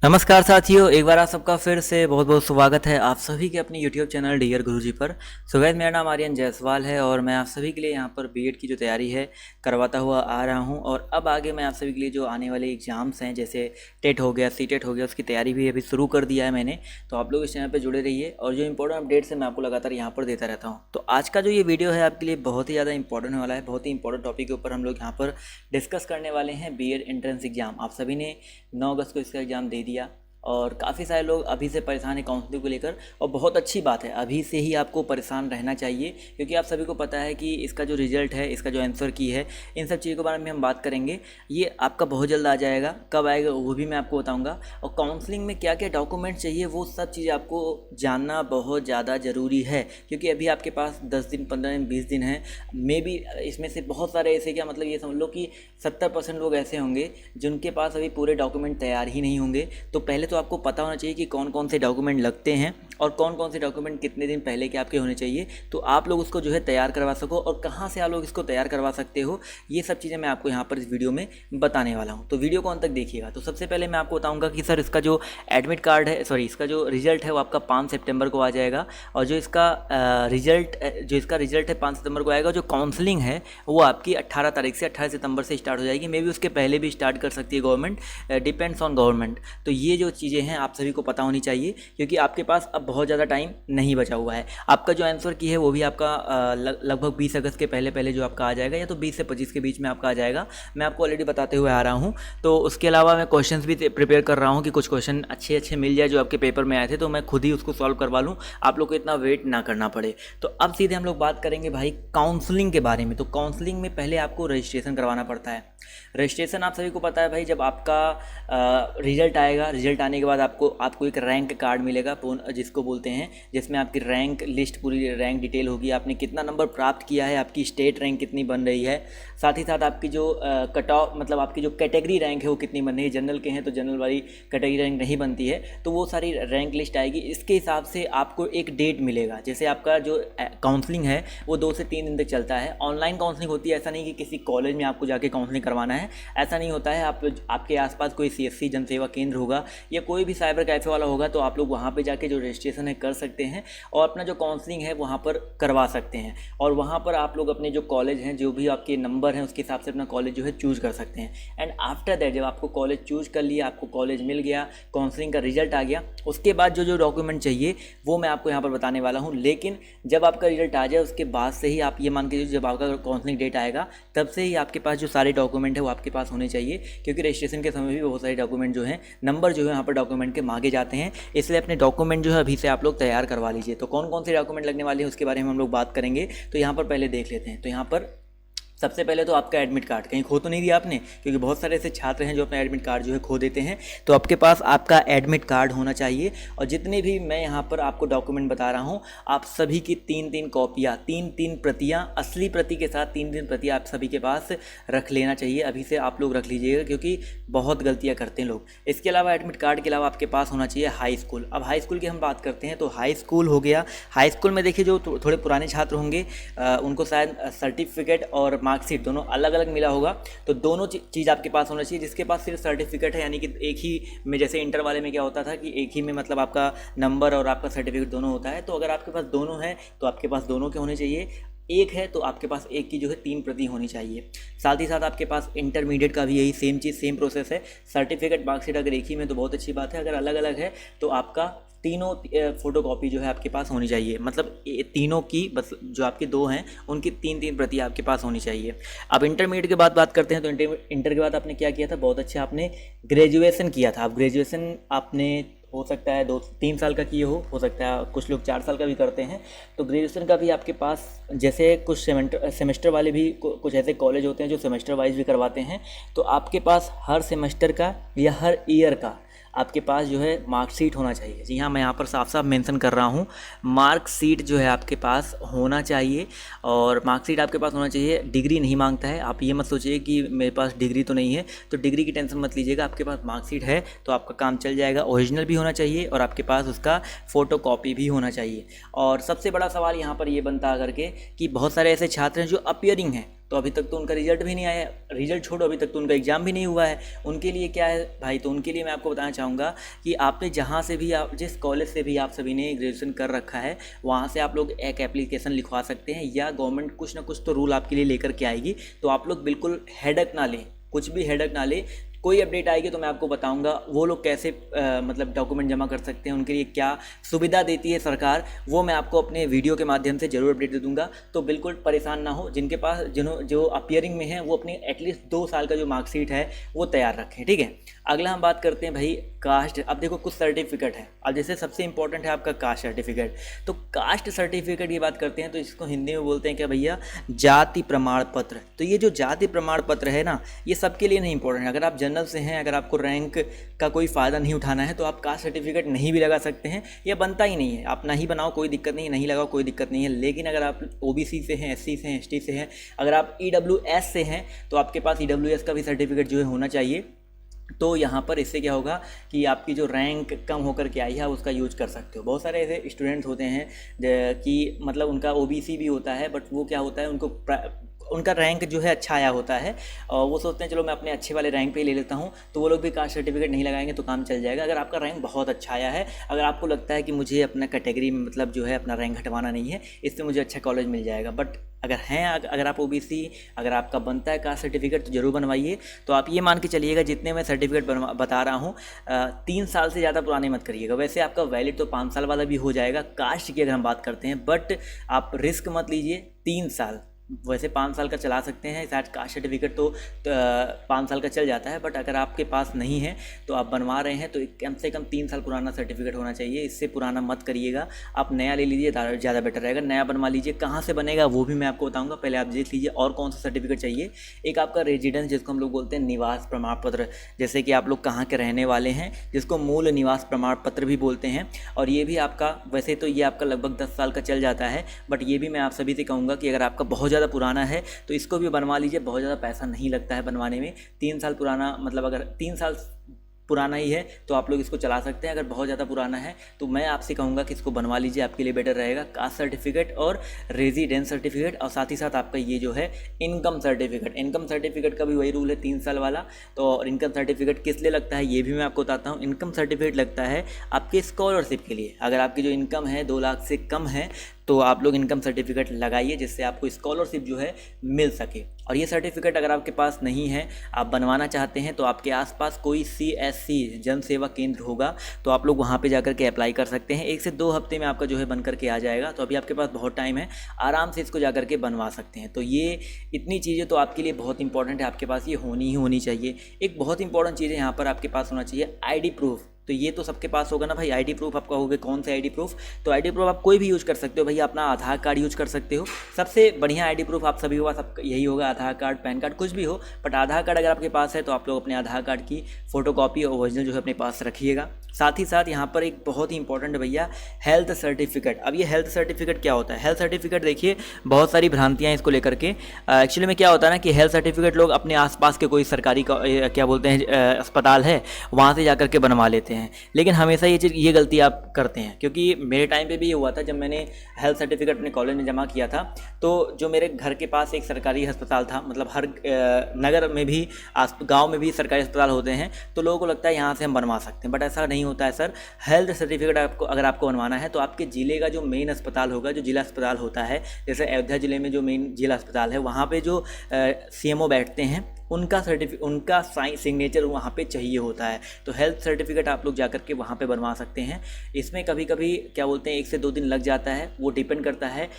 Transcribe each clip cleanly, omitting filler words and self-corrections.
नमस्कार साथियों, एक बार आप सबका फिर से बहुत बहुत स्वागत है आप सभी के अपने YouTube चैनल डियर गुरुजी पर। सो गाइस, मेरा नाम आर्यन जायसवाल है और मैं आप सभी के लिए यहाँ पर बीएड की जो तैयारी है करवाता हुआ आ रहा हूँ। और अब आगे मैं आप सभी के लिए जो आने वाले एग्ज़ाम्स हैं, जैसे टेट हो गया, सीटेट हो गया, उसकी तैयारी भी अभी शुरू कर दिया है मैंने। तो आप लोग इस चैनल पर जुड़े रहिए और जो इंपॉर्टेंट अपडेट्स हैं मैं आपको लगातार यहाँ पर देता रहता हूँ। तो आज का जो ये वीडियो है आपके लिए बहुत ही ज़्यादा इंपॉर्टेंट वाला है। बहुत ही इंपॉर्टेंट टॉपिक के ऊपर हम लोग यहाँ पर डिस्कस करने वाले हैं बीएड एंट्रेंस एग्ज़ाम। आप सभी ने 9 अगस्त को इसका एग्ज़ाम दे दिया और काफ़ी सारे लोग अभी से परेशान हैं काउंसलिंग को लेकर। और बहुत अच्छी बात है, अभी से ही आपको परेशान रहना चाहिए, क्योंकि आप सभी को पता है कि इसका जो रिज़ल्ट है, इसका जो आंसर की है, इन सब चीज़ों के बारे में हम बात करेंगे। ये आपका बहुत जल्द आ जाएगा, कब आएगा वो भी मैं आपको बताऊँगा। और काउंसलिंग में क्या क्या डॉक्यूमेंट चाहिए वो सब चीज़ आपको जानना बहुत ज़्यादा ज़रूरी है, क्योंकि अभी आपके पास 10 दिन, 15 दिन, 20 दिन है। मे बी इसमें से बहुत सारे ऐसे, क्या मतलब ये समझ लो कि 70% लोग ऐसे होंगे जिनके पास अभी पूरे डॉक्यूमेंट तैयार ही नहीं होंगे। तो पहले तो आपको पता होना चाहिए कि कौन कौन से डॉक्यूमेंट लगते हैं और कौन कौन से डॉक्यूमेंट कितने दिन पहले के आपके होने चाहिए, तो आप लोग उसको जो है तैयार करवा सको। और कहाँ से आप लोग इसको तैयार करवा सकते हो, ये सब चीज़ें मैं आपको यहाँ पर इस वीडियो में बताने वाला हूँ। तो वीडियो को अंत तक देखिएगा। तो सबसे पहले मैं आपको बताऊँगा कि सर इसका जो एडमिट कार्ड है, सॉरी इसका जो रिजल्ट है वो आपका 5 सितंबर को आ जाएगा। और जो इसका रिजल्ट है 5 सितंबर को आएगा। जो काउंसलिंग है वो आपकी 18 तारीख से 18 सितंबर से स्टार्ट हो जाएगी। मे बी उसके पहले भी स्टार्ट कर सकती है गवर्नमेंट, डिपेंड्स ऑन गवर्नमेंट। तो ये जो चीज़ें हैं आप सभी को पता होनी चाहिए, क्योंकि आपके पास अब बहुत ज़्यादा टाइम नहीं बचा हुआ है। आपका जो आंसर की है वो भी आपका लगभग 20 अगस्त के पहले जो आपका आ जाएगा, या तो 20 से 25 के बीच में आपका आ जाएगा। मैं आपको ऑलरेडी बताते हुए आ रहा हूँ। तो उसके अलावा मैं क्वेश्चंस भी प्रिपेयर कर रहा हूँ कि कुछ क्वेश्चन अच्छे मिल जाए जो आपके पेपर में आए थे, तो मैं खुद ही उसको सॉल्व करवा लूँ, आप लोग को इतना वेट ना करना पड़े। तो अब सीधे हम लोग बात करेंगे भाई काउंसलिंग के बारे में। तो काउंसलिंग में पहले आपको रजिस्ट्रेशन करवाना पड़ता है। रजिस्ट्रेशन आप सभी को पता है भाई, जब आपका रिजल्ट आएगा, रिजल्ट आने के बाद आपको एक रैंक कार्ड मिलेगा जिसको बोलते हैं, जिसमें आपकी रैंक लिस्ट, पूरी रैंक डिटेल होगी, आपने कितना नंबर प्राप्त किया है, आपकी स्टेट रैंक कितनी बन रही है, साथ ही साथ आपकी जो कट ऑफ, मतलब आपकी जो कैटेगरी रैंक है वो कितनी बन रही है। जनरल के हैं तो जनरल वाली कैटेगरी रैंक नहीं बनती है, तो वो सारी रैंक लिस्ट आएगी। इसके हिसाब से आपको एक डेट मिलेगा। जैसे आपका जो काउंसलिंग है वो 2 से 3 दिन तक चलता है। ऑनलाइन काउंसलिंग होती है, ऐसा नहीं कि किसी कॉलेज में आपको जाके काउंसलिंग करवाना है, ऐसा नहीं होता है। आपके आसपास कोई सीएससी जनसेवा केंद्र होगा या कोई भी साइबर कैफे वाला होगा, तो आप लोग वहाँ पे जाके जो रजिस्ट्रेशन है कर सकते हैं और अपना जो काउंसलिंग है वहाँ पर करवा सकते हैं। और वहाँ पर आप लोग अपने जो कॉलेज हैं, जो भी आपके नंबर हैं उसके हिसाब से अपना कॉलेज जो है चूज़ कर सकते हैं। एंड आफ्टर दैट, जब आपको कॉलेज चूज़ कर लिया, आपको कॉलेज मिल गया, काउंसलिंग का रिजल्ट आ गया, उसके बाद जो डॉक्यूमेंट चाहिए वो मैं आपको यहाँ पर बताने वाला हूँ। लेकिन जब आपका रिजल्ट आ जाए उसके बाद से ही आप ये मान के, जब आपका काउंसलिंग डेट आएगा तब से ही आपके पास जो सारे डॉक्यूमेंट है वो आपके पास होने चाहिए, क्योंकि रजिस्ट्रेशन के समय भी बहुत सारे डॉक्यूमेंट जो हैं, नंबर जो है यहाँ पर डॉक्यूमेंट के मांगे जाते हैं। इसलिए अपने डॉक्यूमेंट जो है अभी से आप लोग तैयार करवा लीजिए। तो कौन कौन से डॉक्यूमेंट लगने वाले हैं उसके बारे में हम लोग बात करेंगे। तो यहाँ पर पहले देख लेते हैं। तो यहाँ पर सबसे पहले तो आपका एडमिट कार्ड कहीं खो तो नहीं दिया आपने, क्योंकि बहुत सारे ऐसे छात्र हैं जो अपना एडमिट कार्ड जो है खो देते हैं। तो आपके पास आपका एडमिट कार्ड होना चाहिए। और जितने भी मैं यहाँ पर आपको डॉक्यूमेंट बता रहा हूँ, आप सभी की 3-3 कॉपियाँ, 3-3 प्रतियाँ, असली प्रति के साथ 3-3 प्रतियाँ आप सभी के पास रख लेना चाहिए। अभी से आप लोग रख लीजिएगा, क्योंकि बहुत गलतियाँ करते हैं लोग। इसके अलावा एडमिट कार्ड के अलावा आपके पास होना चाहिए हाई स्कूल। अब हाई स्कूल की हम बात करते हैं तो हाई स्कूल हो गया। हाई स्कूल में देखिए, जो थोड़े पुराने छात्र होंगे उनको शायद सर्टिफिकेट और मार्कशीट दोनों अलग अलग मिला होगा। तो दोनों चीज़ आपके पास होना चाहिए। जिसके पास सिर्फ सर्टिफिकेट है, यानी कि एक ही में, जैसे इंटर वाले में क्या होता था कि एक ही में मतलब आपका नंबर और आपका सर्टिफिकेट दोनों होता है, तो अगर आपके पास दोनों है तो आपके पास दोनों के होने चाहिए। एक है तो आपके पास एक की जो है 3 प्रति होनी चाहिए। साथ ही साथ आपके पास इंटरमीडिएट का भी यही सेम चीज़, सेम प्रोसेस है। सर्टिफिकेट, मार्कशीट अगर एक ही में तो बहुत अच्छी बात है, अगर अलग अलग है तो आपका तीनों फोटोकॉपी जो है आपके पास होनी चाहिए। मतलब तीनों की, बस जो आपके 2 हैं उनकी 3-3 प्रति आपके पास होनी चाहिए। अब इंटरमीडिएट के बाद बात करते हैं। तो इंटर के बाद आपने क्या किया था, बहुत अच्छा आपने ग्रेजुएशन किया था। अब ग्रेजुएशन आपने, हो सकता है 2-3 साल का किए हो सकता है कुछ लोग 4 साल का भी करते हैं। तो ग्रेजुएशन का भी आपके पास, जैसे कुछ सेमेस्टर वाले भी, कुछ ऐसे कॉलेज होते हैं जो सेमेस्टर वाइज भी करवाते हैं, तो आपके पास हर सेमेस्टर का या हर ईयर का आपके पास जो है मार्कशीट होना चाहिए। जी हाँ, मैं यहाँ पर साफ साफ मेंशन कर रहा हूँ, मार्कशीट जो है आपके पास होना चाहिए। और मार्कशीट आपके पास होना चाहिए। डिग्री नहीं मांगता है, आप ये मत सोचिए कि मेरे पास डिग्री तो नहीं है, तो डिग्री की टेंशन मत लीजिएगा। आपके पास मार्कशीट है तो आपका काम चल जाएगा। ओरिजिनल भी होना चाहिए और आपके पास उसका फ़ोटोकॉपी भी होना चाहिए। और सबसे बड़ा सवाल यहाँ पर ये बनता है करके कि बहुत सारे ऐसे छात्र हैं जो अपीयरिंग हैं, तो अभी तक तो उनका रिजल्ट भी नहीं आया, रिजल्ट छोड़ो अभी तक तो उनका एग्ज़ाम भी नहीं हुआ है। उनके लिए क्या है भाई, तो उनके लिए मैं आपको बताना चाहूँगा कि आपने जहाँ से भी, आप जिस कॉलेज से भी आप सभी ने ग्रेजुएशन कर रखा है, वहाँ से आप लोग एक एप्लीकेशन लिखवा सकते हैं, या गवर्नमेंट कुछ ना कुछ तो रूल आपके लिए लेकर के आएगी। तो आप लोग बिल्कुल हेडक ना लें, कुछ भी हेडक ना लें। कोई अपडेट आएगी तो मैं आपको बताऊंगा वो लोग कैसे मतलब डॉक्यूमेंट जमा कर सकते हैं, उनके लिए क्या सुविधा देती है सरकार, वो मैं आपको अपने वीडियो के माध्यम से ज़रूर अपडेट दे दूंगा। तो बिल्कुल परेशान ना हो, जिनके पास जो अपियरिंग में है वो अपनी एटलीस्ट 2 साल का जो मार्कशीट है वो तैयार रखें, ठीक है। अगला हम बात करते हैं भाई कास्ट। अब देखो कुछ सर्टिफिकेट है, अब जैसे सबसे इंपॉर्टेंट है आपका कास्ट सर्टिफिकेट। तो कास्ट सर्टिफिकेट की बात करते हैं तो इसको हिंदी में बोलते हैं क्या भैया, जाति प्रमाण पत्र। तो ये जो जाति प्रमाण पत्र है ना, ये सबके लिए नहीं इंपॉर्टेंट है। अगर आप जनरल से हैं, अगर आपको रैंक का कोई फ़ायदा नहीं उठाना है तो आप कास्ट सर्टिफिकेट नहीं भी लगा सकते हैं, यह बनता ही नहीं है। आप ना ही बनाओ कोई दिक्कत नहीं है, नहीं लगाओ कोई दिक्कत नहीं है। लेकिन अगर आप ओबीसी से हैं, एससी से हैं, एसटी से हैं, अगर आप ईडब्ल्यूएस से हैं तो आपके पास ईडब्ल्यूएस का भी सर्टिफिकेट जो है होना चाहिए। तो यहाँ पर इससे क्या होगा कि आपकी जो रैंक कम होकर के आई है उसका यूज कर सकते हो। बहुत सारे ऐसे स्टूडेंट्स होते हैं कि मतलब उनका ओबीसी भी होता है, बट वो क्या होता है, उनका रैंक जो है अच्छा आया होता है और वो सोचते हैं चलो मैं अपने अच्छे वाले रैंक पे ही ले लेता हूँ, तो वो लोग भी कास्ट सर्टिफिकेट नहीं लगाएंगे तो काम चल जाएगा। अगर आपका रैंक बहुत अच्छा आया है, अगर आपको लगता है कि मुझे अपना कैटेगरी में मतलब जो है अपना रैंक हटवाना नहीं है, इससे मुझे अच्छा कॉलेज मिल जाएगा, बट अगर आप ओबीसी, अगर आपका बनता है कास्ट सर्टिफिकेट तो ज़रूर बनवाइए। तो आप ये मान के चलिएगा जितने मैं सर्टिफिकेट बता रहा हूँ 3 साल से ज़्यादा पुराने मत करिएगा। वैसे आपका वैलिड तो 5 साल वाला भी हो जाएगा कास्ट की अगर हम बात करते हैं, बट आप रिस्क मत लीजिए 3 साल। वैसे 5 साल का चला सकते हैं, शायद कास्ट सर्टिफिकेट तो 5 साल का चल जाता है, बट अगर आपके पास नहीं है तो आप बनवा रहे हैं तो कम से कम 3 साल पुराना सर्टिफिकेट होना चाहिए। इससे पुराना मत करिएगा, आप नया ले लीजिए, ज़्यादा बेटर रहेगा। नया बनवा लीजिए। कहाँ से बनेगा वो भी मैं आपको बताऊँगा, पहले आप देख लीजिए और कौन सा सर्टिफिकेट चाहिए। एक आपका रेजिडेंस, जिसको हम लोग बोलते हैं निवास प्रमाण पत्र, जैसे कि आप लोग कहाँ के रहने वाले हैं, जिसको मूल निवास प्रमाण पत्र भी बोलते हैं। और ये भी आपका, वैसे तो ये आपका लगभग 10 साल का चल जाता है, बट ये भी मैं आप सभी से कहूँगा कि अगर आपका बहुत ज़्यादा पुराना है तो इसको भी बनवा लीजिए। बहुत ज़्यादा पैसा नहीं लगता है बनवाने में। 3 साल पुराना, मतलब अगर 3 साल पुराना ही है तो आप लोग इसको चला सकते हैं। अगर बहुत ज़्यादा पुराना है तो मैं आपसे कहूँगा कि इसको बनवा लीजिए, आपके लिए बेटर रहेगा। कास्ट सर्टिफिकेट और रेजिडेंस सर्टिफिकेट, और साथ ही साथ आपका ये जो है इनकम सर्टिफिकेट। इनकम सर्टिफिकेट का भी वही रूल है 3 साल वाला। तो इनकम सर्टिफिकेट किस लिए लगता है ये भी मैं आपको बताता हूँ। इनकम सर्टिफिकेट लगता है आपके स्कॉलरशिप के लिए। अगर आपकी जो इनकम है 2 लाख से कम है तो आप लोग इनकम सर्टिफिकेट लगाइए, जिससे आपको स्कॉलरशिप जो है मिल सके। और ये सर्टिफिकेट अगर आपके पास नहीं है, आप बनवाना चाहते हैं, तो आपके आसपास कोई CSC जन सेवा केंद्र होगा तो आप लोग वहाँ पे जाकर के अप्लाई कर सकते हैं। 1 से 2 हफ्ते में आपका जो है बन करके आ जाएगा। तो अभी आपके पास बहुत टाइम है, आराम से इसको जाकर के बनवा सकते हैं। तो ये इतनी चीज़ें तो आपके लिए बहुत इंपॉर्टेंट है, आपके पास ये होनी ही होनी चाहिए। एक बहुत इंपॉर्टेंट चीज़ है यहाँ पर आपके पास होना चाहिए ID प्रूफ। तो ये तो सबके पास होगा ना भाई, ID प्रूफ आपका होगा। कौन सा ID प्रूफ? तो ID प्रूफ आप कोई भी यूज़ कर सकते हो भैया, अपना आधार कार्ड यूज़ कर सकते हो। सबसे बढ़िया ID प्रूफ आप सभी के पास यही होगा, आधार कार्ड, पैन कार्ड, कुछ भी हो। बट आधार कार्ड अगर आपके पास है तो आप लोग अपने आधार कार्ड की फ़ोटोकॉपी और ओरिजिनल जो है अपने पास रखिएगा। साथ ही साथ यहाँ पर एक बहुत ही इंपॉर्टेंट भैया हेल्थ सर्टिफिकेट। अब ये हेल्थ सर्टिफिकेट क्या होता है? हेल्थ सर्टिफिकेट देखिए बहुत सारी भ्रांतियाँ हैं इसको लेकर के। एक्चुअली में क्या होता है ना कि हेल्थ सर्टिफिकेट लोग अपने आसपास के कोई सरकारी क्या बोलते हैं अस्पताल है वहाँ से जाकर के बनवा लेते हैं। लेकिन हमेशा ये गलती आप करते हैं, क्योंकि मेरे टाइम पे भी ये हुआ था। जब मैंने हेल्थ सर्टिफिकेट अपने कॉलेज में जमा किया था तो जो मेरे घर के पास एक सरकारी अस्पताल था, मतलब हर नगर में भी, गाँव में भी सरकारी अस्पताल होते हैं, तो लोगों को लगता है यहाँ से हम बनवा सकते हैं, बट ऐसा नहीं होता है सर। हेल्थ सर्टिफिकेट अगर आपको बनवाना है तो आपके ज़िले का जो मेन अस्पताल होगा, जो जिला अस्पताल होता है, जैसे अयोध्या ज़िले में जो मेन जिला अस्पताल है, वहाँ पे जो CMO बैठते हैं उनका सिग्नेचर वहाँ पे चाहिए होता है। तो हेल्थ सर्टिफिकेट आप लोग जाकर के वहाँ पे बनवा सकते हैं। इसमें कभी कभी क्या बोलते हैं 1 से 2 दिन लग जाता है, वो डिपेंड करता है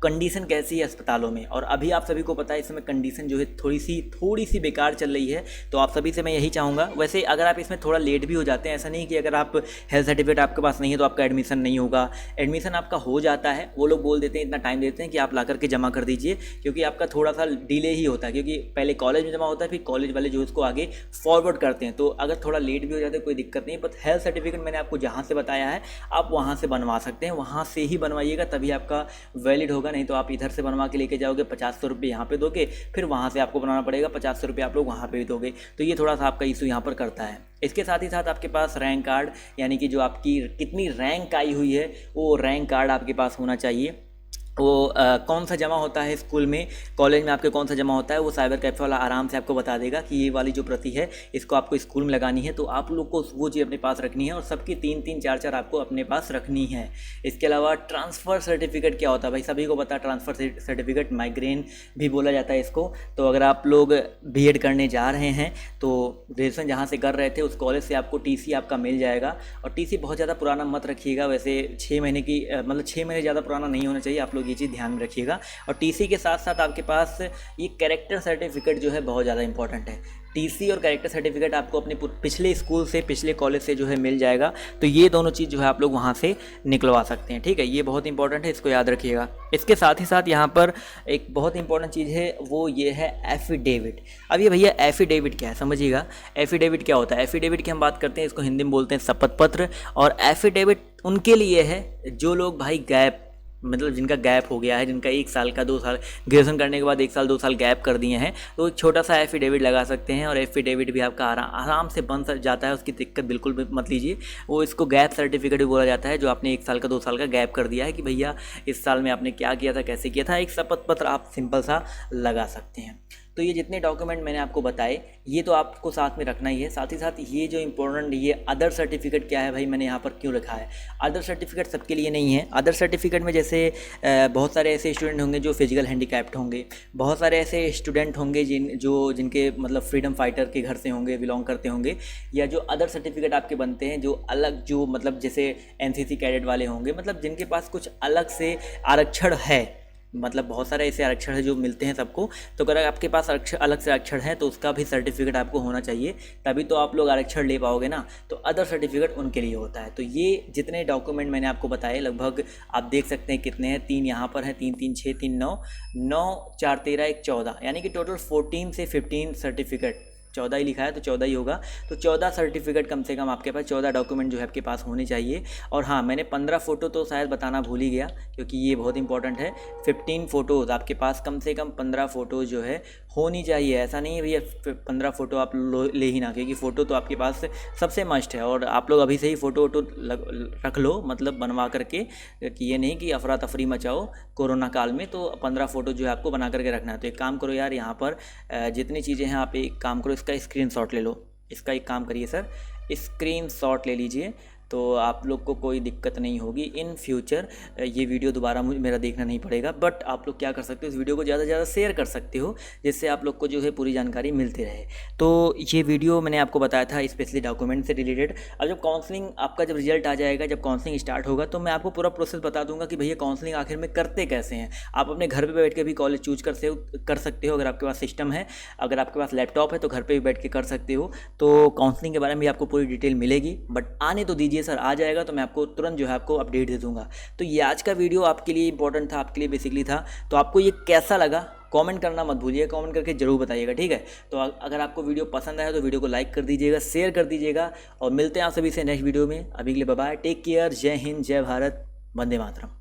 कंडीशन कैसी है अस्पतालों में। और अभी आप सभी को पता है इस समय कंडीशन जो है थोड़ी सी बेकार चल रही है। तो आप सभी से मैं यही चाहूँगा, वैसे अगर आप इसमें थोड़ा लेट भी हो जाते हैं, ऐसा नहीं कि अगर आप हेल्थ सर्टिफिकेट आपके पास नहीं है तो आपका एडमिशन नहीं होगा। एडमिशन आपका हो जाता है, वो लोग बोल देते हैं, इतना टाइम देते हैं कि आप ला करके जमा कर दीजिए, क्योंकि आपका थोड़ा सा डिले ही होता है, क्योंकि पहले कॉलेज में जमा होता है, फिर कॉलेज वाले जो इसको आगे फॉरवर्ड करते हैं। तो अगर थोड़ा लेट भी हो जाता है कोई दिक्कत नहीं, बट हेल्थ सर्टिफिकेट मैंने आपको जहाँ से बताया है आप वहाँ से बनवा सकते हैं। वहाँ से ही बनवाइएगा तभी आपका वैलिड होगा, नहीं तो आप इधर से बनवा के लेके जाओगे, 50-100 रुपये यहाँ पे दोगे, फिर वहाँ से आपको बनाना पड़ेगा, 50-100 रुपये आप लोग वहाँ पे भी दोगे। तो ये थोड़ा सा आपका इशू यहाँ पर करता है। इसके साथ ही साथ आपके पास रैंक कार्ड, यानी कि जो आपकी कितनी रैंक आई हुई है वो रैंक कार्ड आपके पास होना चाहिए। वो कौन सा जमा होता है स्कूल में, कॉलेज में आपके कौन सा जमा होता है, वो साइबर कैफ़े वाला आराम से आपको बता देगा कि ये वाली जो प्रति है इसको आपको स्कूल में लगानी है। तो आप लोग को वो चीज़ अपने पास रखनी है और सबकी 3-3 4-4 आपको अपने पास रखनी है। इसके अलावा ट्रांसफ़र सर्टिफिकेट क्या होता है भाई, सभी को पता है ट्रांसफ़र सर्टिफिकेट, माइग्रेन भी बोला जाता है इसको। तो अगर आप लोग बीएड करने जा रहे हैं तो ग्रेजुएशन जहाँ से कर रहे थे उस कॉलेज से आपको टीसी आपका मिल जाएगा। और टीसी बहुत ज़्यादा पुराना मत रखिएगा, वैसे 6 महीने की मतलब 6 महीने ज़्यादा पुराना नहीं होना चाहिए, आप लोग ये चीज़ ध्यान में रखिएगा। और टीसी के साथ साथ आपके पास ये कैरेक्टर सर्टिफिकेट जो है बहुत ज़्यादा इंपॉर्टेंट है। टीसी और कैरेक्टर सर्टिफिकेट आपको अपने पिछले स्कूल से, पिछले कॉलेज से जो है मिल जाएगा। तो ये दोनों चीज़ जो है आप लोग वहाँ से निकलवा सकते हैं, ठीक है। ये बहुत इंपॉर्टेंट है, इसको याद रखिएगा। इसके साथ ही साथ यहाँ पर एक बहुत इंपॉर्टेंट चीज़ है, वो ये है एफिडेविट। अब ये भैया एफिडेविट क्या है समझिएगा। एफिडेविट क्या होता है, एफिडेविट की हम बात करते हैं, इसको हिंदी में बोलते हैं शपथ पत्र। और एफिडेविट उनके लिए है जो लोग भाई गैप, मतलब जिनका गैप हो गया है, जिनका 1 साल का 2 साल ग्रेजुएशन करने के बाद 1 साल 2 साल गैप कर दिए हैं, तो एक छोटा सा एफिडेविट लगा सकते हैं। और एफिडेविट भी आपका आराम से बन जाता है, उसकी दिक्कत बिल्कुल भी मत लीजिए। वो इसको गैप सर्टिफिकेट भी बोला जाता है, जो आपने 1 साल का 2 साल का गैप कर दिया है कि भैया इस साल में आपने क्या किया था, कैसे किया था। एक शपथ पत्र आप सिंपल सा लगा सकते हैं। तो ये जितने डॉक्यूमेंट मैंने आपको बताए ये तो आपको साथ में रखना ही है। साथ ही साथ ये जो इम्पोर्टेंट, ये अदर सर्टिफिकेट क्या है भाई, मैंने यहाँ पर क्यों रखा है। अदर सर्टिफिकेट सबके लिए नहीं है। अदर सर्टिफिकेट में जैसे बहुत सारे ऐसे स्टूडेंट होंगे जो फिजिकल हैंडीकैप्ड होंगे, बहुत सारे ऐसे स्टूडेंट होंगे जिनके मतलब फ्रीडम फाइटर के घर से होंगे, बिलोंग करते होंगे, या जो अदर सर्टिफिकेट आपके बनते हैं जो अलग, जो मतलब जैसे एनसीसी कैडेट वाले होंगे, मतलब जिनके पास कुछ अलग से आरक्षण है। मतलब बहुत सारे ऐसे आरक्षण है जो मिलते हैं सबको। तो अगर आपके पास आरक्षण, अलग से आरक्षण है, तो उसका भी सर्टिफिकेट आपको होना चाहिए, तभी तो आप लोग आरक्षण ले पाओगे ना। तो अदर सर्टिफिकेट उनके लिए होता है। तो ये जितने डॉक्यूमेंट मैंने आपको बताए लगभग आप देख सकते हैं कितने हैं। 3 यहाँ पर हैं, 3 3 6 3 9 9 4 13 1 14, यानी कि टोटल 14 से 15 सर्टिफिकेट, 14 ही लिखा है तो 14 ही होगा। तो 14 सर्टिफिकेट कम से कम आपके पास, 14 डॉक्यूमेंट जो है आपके पास होने चाहिए। और हाँ, मैंने 15 फ़ोटो तो शायद बताना भूल ही गया, क्योंकि ये बहुत इंपॉर्टेंट है। 15 फ़ोटोज़ आपके पास, कम से कम 15 फ़ोटोज़ जो है होनी चाहिए। ऐसा नहीं है भैया 15 फ़ोटो आप ले ही ना, क्योंकि फ़ोटो तो आपके पास सबसे मस्ट है। और आप लोग अभी से ही फ़ोटो वोटो रख लो, मतलब बनवा करके, कि ये नहीं कि अफरा तफरी मचाओ कोरोना काल में। तो 15 फ़ोटो जो है आपको बना करके रखना है। तो एक काम करो यार, यहाँ पर जितनी चीज़ें हैं आप एक काम करो, इसका स्क्रीनशॉट ले लो। इसका एक काम करिए सर, स्क्रीनशॉट ले लीजिए, तो आप लोग को कोई दिक्कत नहीं होगी इन फ्यूचर। ये वीडियो दोबारा मेरा देखना नहीं पड़ेगा। बट आप लोग क्या कर सकते हो, इस वीडियो को ज़्यादा से ज़्यादा शेयर कर सकते हो, जिससे आप लोग को जो है पूरी जानकारी मिलती रहे। तो ये वीडियो मैंने आपको बताया था स्पेशली डॉक्यूमेंट से रिलेटेड। अब जब काउंसलिंग आपका जब रिजल्ट आ जाएगा, जब काउंसलिंग स्टार्ट होगा, तो मैं आपको पूरा प्रोसेस बता दूंगा कि भैया काउंसलिंग आखिर में करते कैसे हैं। आप अपने घर पर बैठ के भी कॉलेज चूज कर सकते हो, अगर आपके पास सिस्टम है। अगर आपके पास लैपटॉप है तो घर पर भी बैठ के कर सकते हो। तो काउंसलिंग के बारे में भी आपको पूरी डिटेल मिलेगी। बट आने तो दीजिए सर, आ जाएगा तो मैं आपको तुरंत जो है आपको अपडेट दे दूंगा। तो ये आज का वीडियो आपके लिए इंपॉर्टेंट था, आपके लिए बेसिकली था। तो आपको ये कैसा लगा कमेंट करना मत भूलिए, कमेंट करके जरूर बताइएगा, ठीक है। तो अगर आपको वीडियो पसंद आया तो वीडियो को लाइक कर दीजिएगा, शेयर कर दीजिएगा। और मिलते हैं आप सभी से नेक्स्ट वीडियो में। अभी के लिए बाय बाय, टेक केयर, जय हिंद, जय भारत, वंदे मातरम।